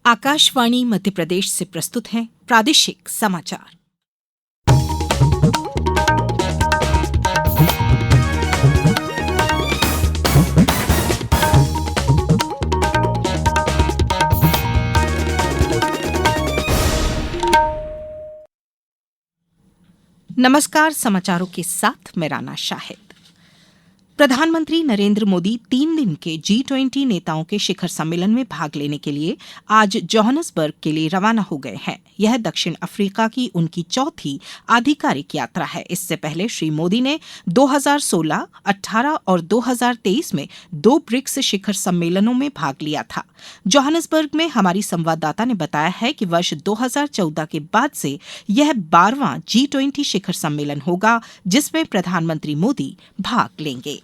आकाशवाणी मध्य प्रदेश से प्रस्तुत हैं प्रादेशिक समाचार। नमस्कार, समाचारों के साथ मैं राना शाहिद। प्रधानमंत्री नरेंद्र मोदी 3 दिन के G20 नेताओं के शिखर सम्मेलन में भाग लेने के लिए आज जोहानिसबर्ग के लिए रवाना हो गए हैं। यह दक्षिण अफ्रीका की उनकी चौथी आधिकारिक यात्रा है। इससे पहले श्री मोदी ने 2016, 18 और 2023 में 2 ब्रिक्स शिखर सम्मेलनों में भाग लिया था। जोहानिसबर्ग में हमारी संवाददाता ने बताया है कि वर्ष 2014 के बाद से यह 12वां G20 शिखर सम्मेलन होगा, जिसमें प्रधानमंत्री मोदी भाग लेंगे।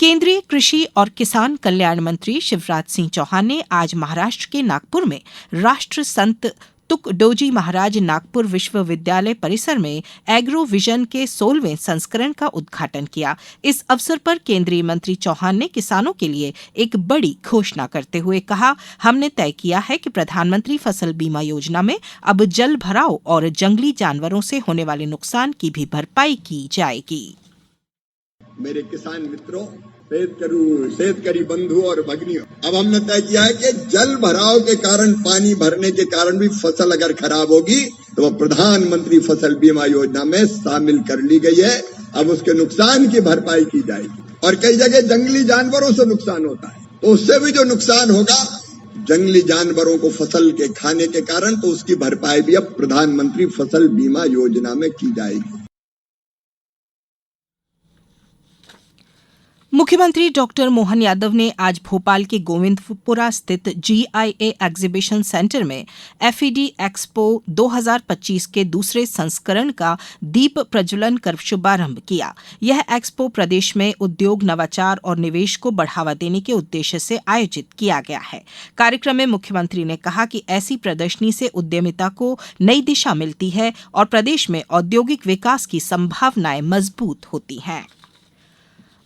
केंद्रीय कृषि और किसान कल्याण मंत्री शिवराज सिंह चौहान ने आज महाराष्ट्र के नागपुर में राष्ट्र संत तुकडोजी महाराज नागपुर विश्वविद्यालय परिसर में एग्रो विजन के 16वें संस्करण का उद्घाटन किया। इस अवसर पर केंद्रीय मंत्री चौहान ने किसानों के लिए एक बड़ी घोषणा करते हुए कहा, हमने तय किया है कि प्रधानमंत्री फसल बीमा योजना में अब जल भराव और जंगली जानवरों से होने वाले नुकसान की भी भरपाई की जाएगी। मेरे किसान मित्रों, शेतकरी बंधु और भगिनियों, अब हमने तय किया है कि जल भराव के कारण, पानी भरने के कारण भी फसल अगर खराब होगी तो वह प्रधानमंत्री फसल बीमा योजना में शामिल कर ली गई है। अब उसके नुकसान की भरपाई की जाएगी। और कई जगह जंगली जानवरों से नुकसान होता है, तो उससे भी जो नुकसान होगा जंगली जानवरों को फसल के खाने के कारण, तो उसकी भरपाई भी अब प्रधानमंत्री फसल बीमा योजना में की जाएगी। मुख्यमंत्री डॉक्टर मोहन यादव ने आज भोपाल के गोविंदपुरा स्थित GIA एग्जीबिशन सेंटर में FED एक्सपो 2025 के दूसरे संस्करण का दीप प्रज्वलन कर शुभारंभ किया। यह एक्सपो प्रदेश में उद्योग, नवाचार और निवेश को बढ़ावा देने के उद्देश्य से आयोजित किया गया है। कार्यक्रम में मुख्यमंत्री ने कहा कि ऐसी प्रदर्शनी से उद्यमिता को नई दिशा मिलती है और प्रदेश में औद्योगिक विकास की संभावनाएं मजबूत होती हैं।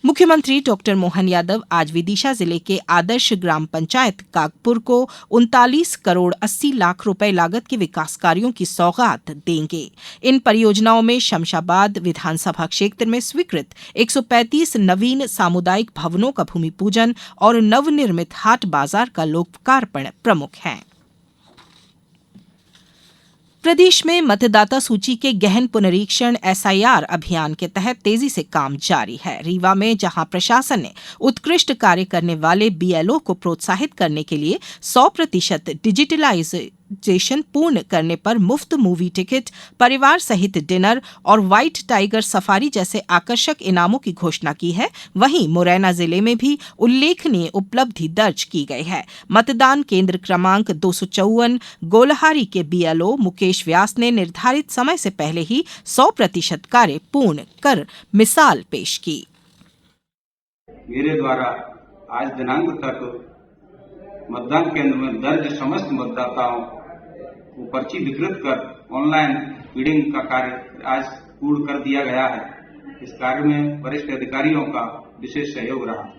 मुख्यमंत्री डॉक्टर मोहन यादव आज विदिशा जिले के आदर्श ग्राम पंचायत कागपुर को 39 करोड़ 80 लाख रुपए लागत के विकास कार्यों की सौगात देंगे। इन परियोजनाओं में शमशाबाद विधानसभा क्षेत्र में स्वीकृत 135 नवीन सामुदायिक भवनों का भूमि पूजन और नवनिर्मित हाट बाजार का लोकार्पण प्रमुख हैं। प्रदेश में मतदाता सूची के गहन पुनरीक्षण SIR अभियान के तहत तेजी से काम जारी है। रीवा में जहां प्रशासन ने उत्कृष्ट कार्य करने वाले BLO को प्रोत्साहित करने के लिए 100% डिजिटलाइजेशन पूर्ण करने पर मुफ्त मूवी टिकट, परिवार सहित डिनर और व्हाइट टाइगर सफारी जैसे आकर्षक इनामों की घोषणा की है, वहीं मुरैना जिले में भी उल्लेखनीय उपलब्धि दर्ज की गई है। मतदान केंद्र क्रमांक 254 गोलहारी के BLO मुकेश व्यास ने निर्धारित समय से पहले ही 100% कार्य पूर्ण कर मिसाल पेश की। मेरे द्वारा आज दिनांक तक मतदान केंद्र में दर्ज समस्त मतदाताओं को पर्ची वितरित कर ऑनलाइन रीडिंग का कार्य आज पूर्ण कर दिया गया है। इस कार्य में वरिष्ठ अधिकारियों का विशेष सहयोग रहा।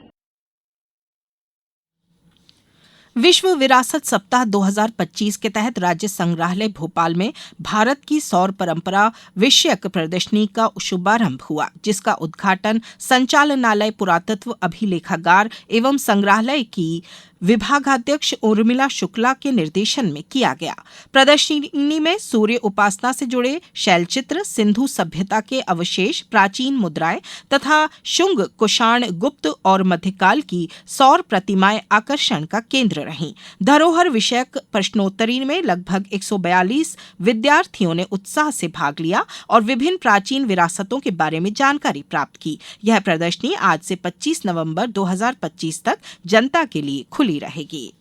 विश्व विरासत सप्ताह 2025 के तहत राज्य संग्रहालय भोपाल में भारत की सौर परंपरा विषयक प्रदर्शनी का शुभारंभ हुआ, जिसका उद्घाटन संचालनालय पुरातत्व अभिलेखागार एवं संग्रहालय की विभागाध्यक्ष उर्मिला शुक्ला के निर्देशन में किया गया। प्रदर्शनी में सूर्य उपासना से जुड़े शैलचित्र, सिंधु सभ्यता के अवशेष, प्राचीन मुद्राएं तथा शुंग, कुषाण, गुप्त और मध्यकाल की सौर प्रतिमाएं आकर्षण का केंद्र रहीं। धरोहर विषयक प्रश्नोत्तरी में लगभग 142 विद्यार्थियों ने उत्साह से भाग लिया और विभिन्न प्राचीन विरासतों के बारे में जानकारी प्राप्त की। यह प्रदर्शनी आज से 25 नवंबर 2025 तक जनता के लिए खुली रहेगी।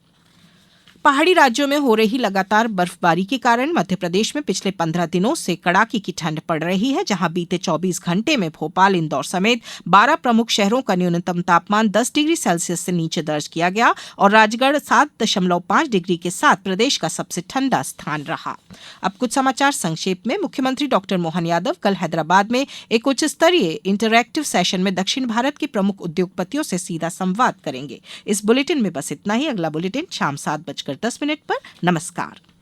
पहाड़ी राज्यों में हो रही लगातार बर्फबारी के कारण मध्य प्रदेश में पिछले 15 दिनों से कड़ाके की ठंड पड़ रही है, जहां बीते 24 घंटे में भोपाल, इंदौर समेत 12 प्रमुख शहरों का न्यूनतम तापमान 10 डिग्री सेल्सियस से नीचे दर्ज किया गया और राजगढ़ 7.5 डिग्री के साथ प्रदेश का सबसे ठंडा स्थान रहा। अब कुछ समाचार संक्षेप में। मुख्यमंत्री डॉक्टर मोहन यादव कल हैदराबाद में एक उच्च स्तरीय इंटरैक्टिव सेशन में दक्षिण भारत के प्रमुख उद्योगपतियों से सीधा संवाद करेंगे। इस बुलेटिन में बस इतना ही। अगला बुलेटिन शाम 7:10 10 पर नमस्कार।